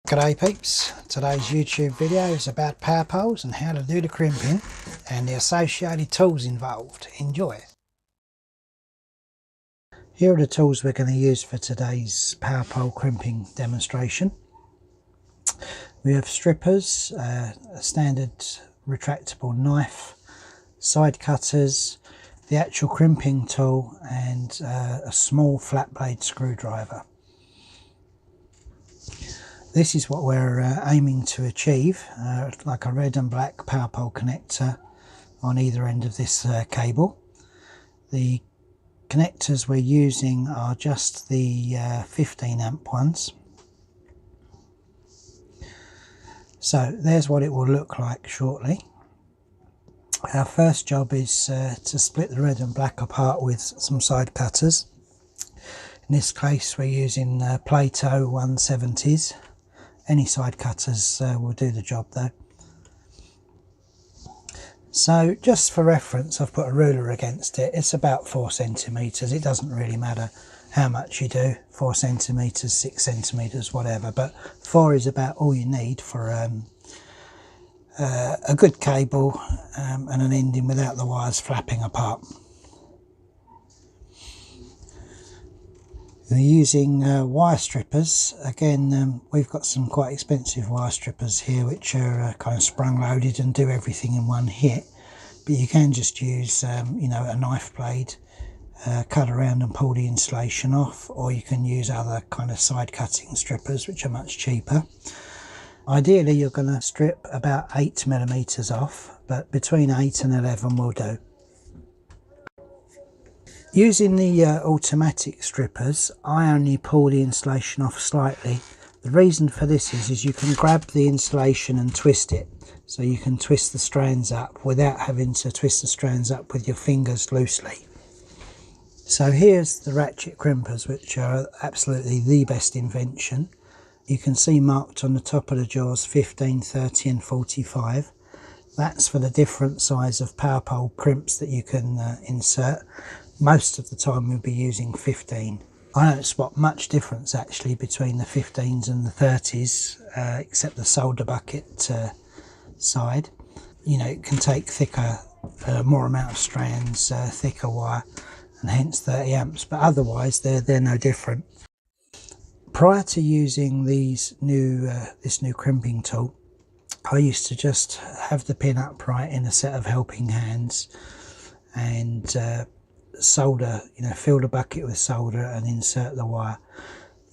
G'day peeps, today's YouTube video is about power poles and how to do the crimping and the associated tools involved. Enjoy! Here are the tools we're going to use for today's power pole crimping demonstration. We have strippers, a standard retractable knife, side cutters, the actual crimping tool and a small flat blade screwdriver. This is what we're aiming to achieve, like a red and black power pole connector on either end of this cable. The connectors we're using are just the 15 amp ones. So there's what it will look like shortly. Our first job is to split the red and black apart with some side cutters. In this case we're using Plato 170s. Any side cutters will do the job though. So just for reference, I've put a ruler against it. It's about 4 centimetres. It doesn't really matter how much you do, 4 centimetres, 6 centimetres, whatever, but 4 is about all you need for a good cable and an ending without the wires flapping apart. We're using wire strippers. Again, we've got some quite expensive wire strippers here which are kind of sprung loaded and do everything in one hit, but you can just use you know, a knife blade, cut around and pull the insulation off, or you can use other kind of side cutting strippers which are much cheaper. Ideally you're going to strip about 8mm off, but between 8 and 11 will do. Using the automatic strippers, I only pull the insulation off slightly. The reason for this is you can grab the insulation and twist it. So you can twist the strands up without having to twist the strands up with your fingers loosely. So here's the ratchet crimpers, which are absolutely the best invention. You can see marked on the top of the jaws 15, 30 and 45. That's for the different size of power pole crimps that you can insert. Most of the time we'll be using 15. I don't spot much difference actually between the 15s and the 30s, except the solder bucket side. You know, it can take thicker, more amount of strands, thicker wire, and hence 30 amps, but otherwise they're no different. Prior to using these this new crimping tool, I used to just have the pin upright in a set of helping hands and solder, you know, fill the bucket with solder and insert the wire.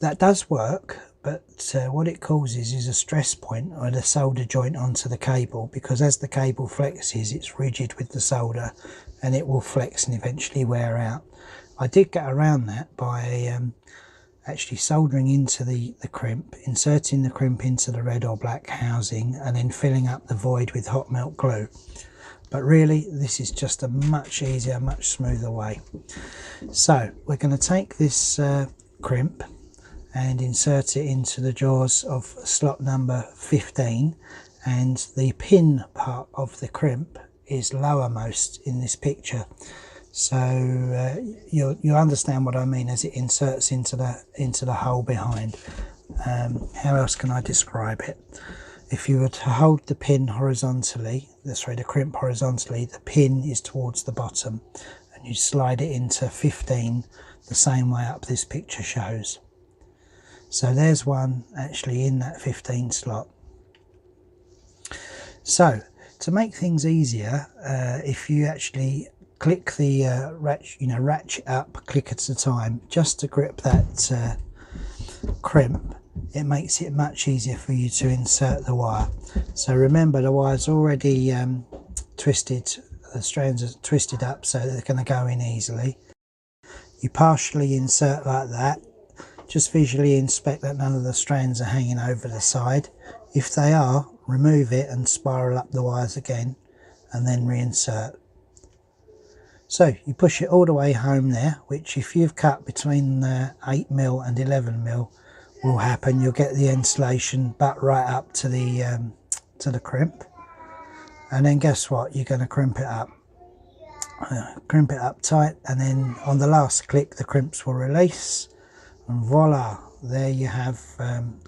That does work, but what it causes is a stress point or the solder joint onto the cable, because as the cable flexes it's rigid with the solder and it will flex and eventually wear out. I did get around that by actually soldering into the crimp, inserting the crimp into the red or black housing and then filling up the void with hot melt glue. But really this is just a much easier, much smoother way. So we're going to take this crimp and insert it into the jaws of slot number 15, and the pin part of the crimp is lowermost in this picture. So you'll understand what I mean as it inserts into the hole behind. How else can I describe it? If you were to hold the pin horizontally, the crimp horizontally, the pin is towards the bottom, and you slide it into 15 the same way up this picture shows. So there's one actually in that 15 slot. So to make things easier, if you actually click the ratchet up, click at a time, just to grip that crimp, it makes it much easier for you to insert the wire. So remember, the wire's already twisted, the strands are twisted up so they're going to go in easily. You partially insert like that. Just visually inspect that none of the strands are hanging over the side. If they are, remove it and spiral up the wires again and then reinsert. So you push it all the way home there, which if you've cut between 8mm and 11mm will happen. You'll get the insulation butt right up to the crimp, and then guess what, you're going to crimp it up tight, and then on the last click the crimps will release, and voila, there you have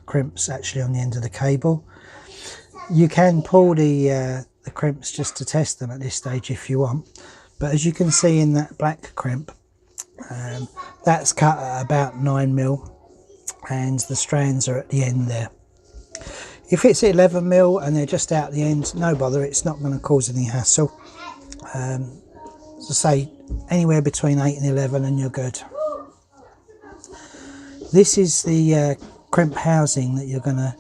crimps actually on the end of the cable. You can pull the crimps just to test them at this stage if you want, but as you can see in that black crimp, that's cut at about 9mm and the strands are at the end there. If it's 11mm and they're just out the end, no bother, it's not going to cause any hassle. So say anywhere between 8 and 11 and you're good. This is the crimp housing that you're going to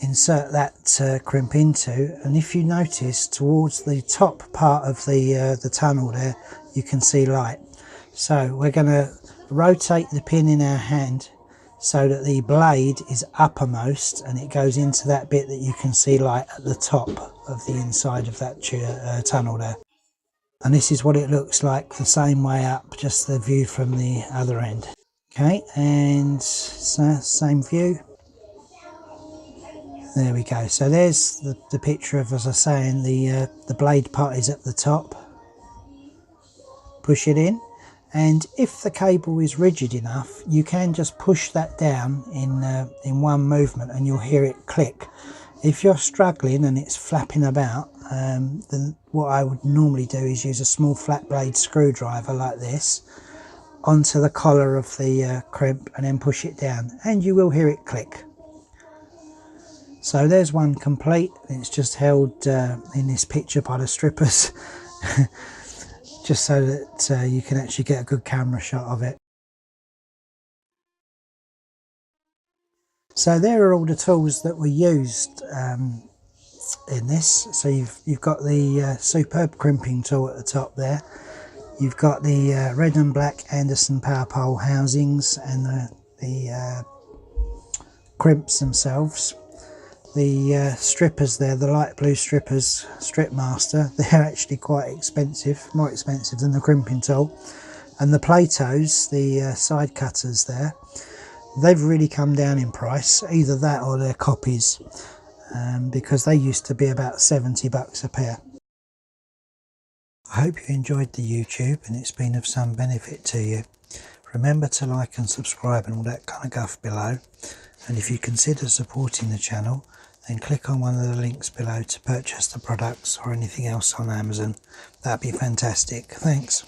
insert that crimp into, and if you notice towards the top part of the tunnel there, you can see light. So we're going to rotate the pin in our hand so that the blade is uppermost and it goes into that bit that you can see light at the top of the inside of that tunnel there. And this is what it looks like the same way up, just the view from the other end. Okay, and so same view. There we go. So there's the picture of, as I was saying, the blade part is at the top. Push it in, and if the cable is rigid enough, you can just push that down in one movement and you'll hear it click. If you're struggling and it's flapping about, then what I would normally do is use a small flat blade screwdriver like this onto the collar of the crimp and then push it down, and you will hear it click. So there's one complete. It's just held in this picture by the strippers just so that you can actually get a good camera shot of it. So there are all the tools that were used in this. So you've got the superb crimping tool at the top there. You've got the red and black Anderson Powerpole housings and the crimps themselves. The strippers there, the light blue strippers, Strip Master, they're actually quite expensive, more expensive than the crimping tool. And the Platos, the side cutters there, they've really come down in price, either that or their copies, because they used to be about $70 a pair. I hope you enjoyed the YouTube and it's been of some benefit to you. Remember to like and subscribe and all that kind of guff below. And if you consider supporting the channel, then click on one of the links below to purchase the products or anything else on Amazon. That'd be fantastic. Thanks.